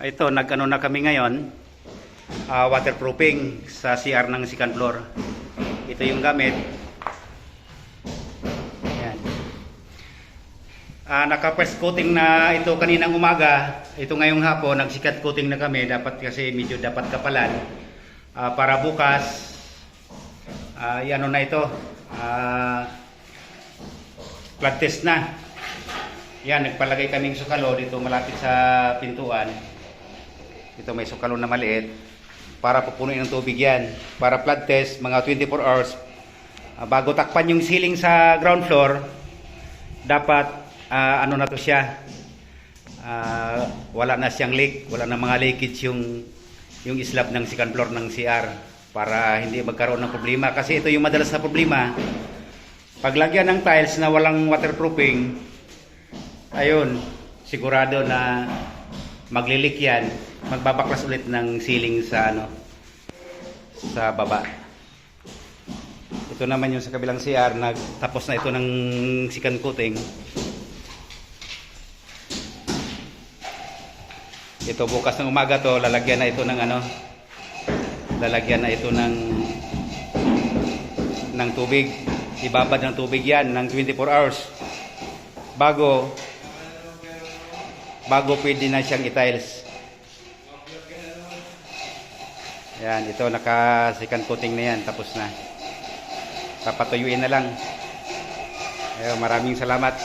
Ito, nag-ano na kami ngayon, waterproofing sa CR ng second floor. Ito yung gamit. Ayan. Naka-first coating na ito kaninang umaga. Ito ngayong hapon, nag-second coating na kami. Dapat kasi medyo dapat kapalan. Para bukas, ano na ito, flood test na. Yan, nagpalagay kaming sukalo dito malapit sa pintuan. Ito may sukalo na maliit para pupunuin ng tubig yan. Para flood test, mga 24 hours. Bago takpan yung ceiling sa ground floor, dapat ano na to siya. Wala na siyang leak, wala na mga leakage yung slab ng second floor ng CR para hindi magkaroon ng problema. Kasi ito yung madalas na problema. Paglagyan ng tiles na walang waterproofing, ayun, sigurado na maglilik yan, magbabaklas ulit ng ceiling sa sa baba. Ito naman yung sa kabilang CR, tapos na ito ng second coating. Ito bukas ng umaga to, lalagyan na ito ng lalagyan na ito ng tubig. Ibabad ng tubig yan ng 24 hours bago pwede na siyang i-tiles. Yan, ito naka second coating na yan, tapos na. Papatuyuin na lang. Ayun, maraming salamat.